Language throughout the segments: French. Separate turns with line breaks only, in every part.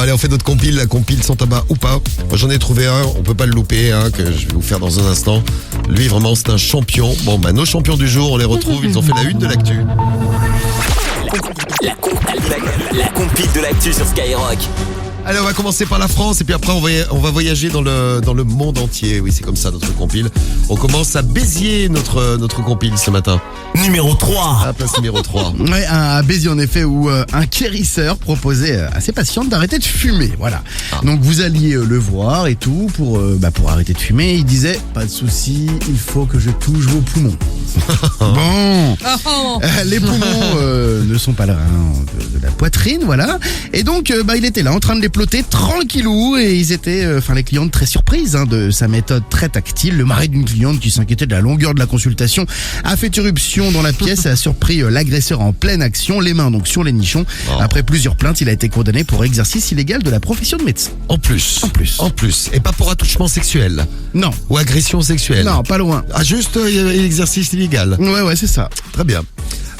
allez, on fait notre compile, la compile sans tabac ou pas. Moi, j'en ai trouvé un, on peut pas le louper, que je vais vous faire dans un instant. Lui, vraiment, c'est un champion. Bon, nos champions du jour, on les retrouve, ils ont fait la une de l'actu.
La compile de l'actu sur Skyrock.
Allez, on va commencer par la France et puis après on va voyager dans le monde entier. Oui, c'est comme ça notre compile. On commence à Béziers notre compile ce matin.
Numéro 3.
À la place numéro 3.
Ouais, à Béziers en effet où un guérisseur proposait à ses patientes d'arrêter de fumer. Voilà. Donc vous alliez le voir et tout pour arrêter de fumer. Il disait pas de souci, il faut que je touche vos poumons. Bon, les poumons ne sont pas là de la poitrine, voilà. Et donc il était là en train de les ploter tranquillou et ils étaient, les clientes très surprises de sa méthode très tactile. Le mari d'une cliente qui s'inquiétait de la longueur de la consultation a fait irruption dans la pièce et a surpris l'agresseur en pleine action, les mains donc sur les nichons. Après plusieurs plaintes, il a été condamné pour exercice illégal de la profession de médecin.
En plus. Et pas pour attouchement sexuel.
Non.
Ou agression sexuelle.
Non, pas loin.
Ah, juste exercice illégal.
Ouais, c'est ça.
Très bien.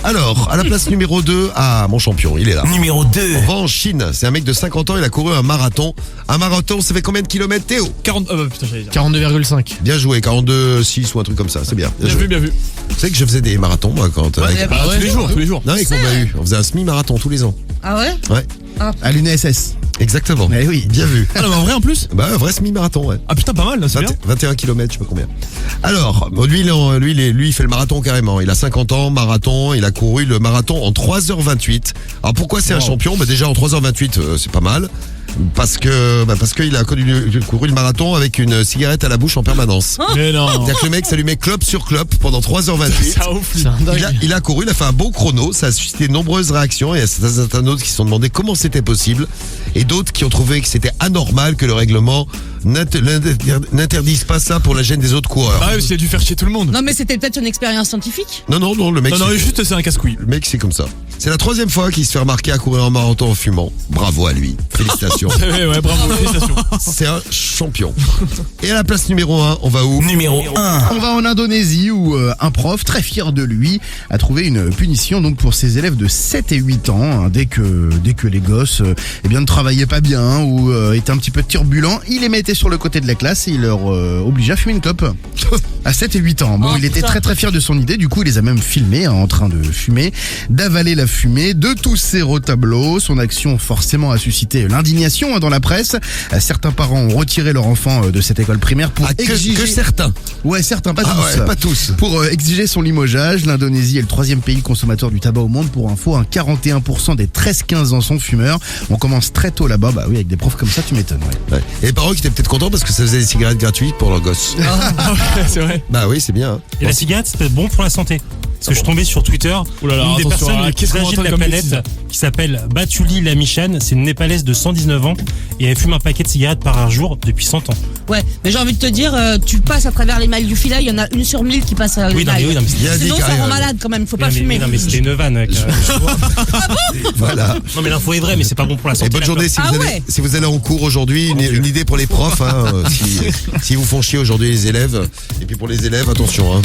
Alors, à la place numéro 2, mon champion, il est là.
Numéro 2.
On va en Chine. C'est un mec de 50 ans, il a couru un marathon. Un marathon, ça fait combien de kilomètres, Théo?
42,5.
Bien joué, 42,6 ou un truc comme ça, c'est bien.
Bien vu.
Tu sais que je faisais des marathons, moi, quand...
Tous les jours.
Non, avec mon bahut. On faisait un semi-marathon tous les ans.
Ah ouais?
Ouais.
À l'UNSS.
Exactement.
Eh oui.
Bien vu.
Ah non, mais en vrai en plus?
Un vrai semi-marathon, ouais.
Ah putain, pas mal, c'est bien.
21 km, je sais pas combien. Alors, lui, il fait le marathon carrément. Il a 50 ans, marathon, il a couru le marathon en 3h28. Alors pourquoi c'est un champion? Déjà en 3h28, c'est pas mal. Parce qu'il a couru le marathon avec une cigarette à la bouche en permanence.
Mais non.
C'est-à-dire que le mec s'allumait clope sur clope pendant 3h28.
Ça ouf.
Il a couru, il a fait un bon chrono, ça a suscité de nombreuses réactions et il y a certains internautes qui se sont demandé comment c'était possible et d'autres qui ont trouvé que c'était anormal que le règlement n'interdise pas ça pour la gêne des autres coureurs.
Ah ouais, parce qu'il a dû faire chier tout le monde.
Non, mais c'était peut-être une expérience scientifique.
Non, le mec.
Non, juste c'est un casse-couille.
Le mec, c'est comme ça. C'est la 3e fois qu'il se fait remarquer à courir un marathon en fumant. Bravo à lui. Félicitations.
Ouais, bravo, félicitations.
C'est un champion. Et à la place numéro 1, on va où?
Numéro 1.
On va en Indonésie où un prof, très fier de lui, a trouvé une punition donc pour ses élèves de 7 et 8 ans. Dès que les gosses ne travaillaient pas bien ou étaient un petit peu turbulents, il les mettait sur le côté de la classe et il leur obligeait à fumer une clope. À 7 et 8 ans. Bon, il était très très fier de son idée, du coup il les a même filmés en train de fumer, d'avaler la fumée, de tousser au tableau. Son action forcément a suscité l'indignation dans la presse. Certains parents ont retiré leur enfant de cette école primaire pour exiger...
Que certains.
Ouais, certains, pas tous.
Ouais, pas tous.
Pour exiger son limogeage. L'Indonésie est le 3e pays consommateur du tabac au monde. Pour info, 41% des 13-15 ans sont fumeurs. On commence très tôt là-bas, oui, avec des profs comme ça, tu m'étonnes. Ouais.
Et les parents qui étaient peut-être contents parce que ça faisait des cigarettes gratuites pour leurs gosses.
C'est vrai.
Bah oui, c'est bien.
Et la cigarette, c'est bon pour la santé. Parce que je suis tombé sur Twitter, une des personnes les plus âgées de la planète, qui s'appelle Batuli Lamichan, c'est une Népalaise de 119 ans, et elle fume un paquet de cigarettes par jour depuis 100 ans.
Ouais, mais j'ai envie de te dire, tu passes à travers les mailles du filet, il y en a une sur 1000 qui passe à les mailles. Sinon, ça rend malade quand même, faut pas fumer.
Non, mais c'était une vanne.
Voilà.
Non, mais l'info est vraie, mais c'est pas bon pour la santé.
Et bonne journée si vous allez en cours aujourd'hui. Une idée pour les profs, si vous font chier aujourd'hui les élèves. Et puis pour les élèves, attention.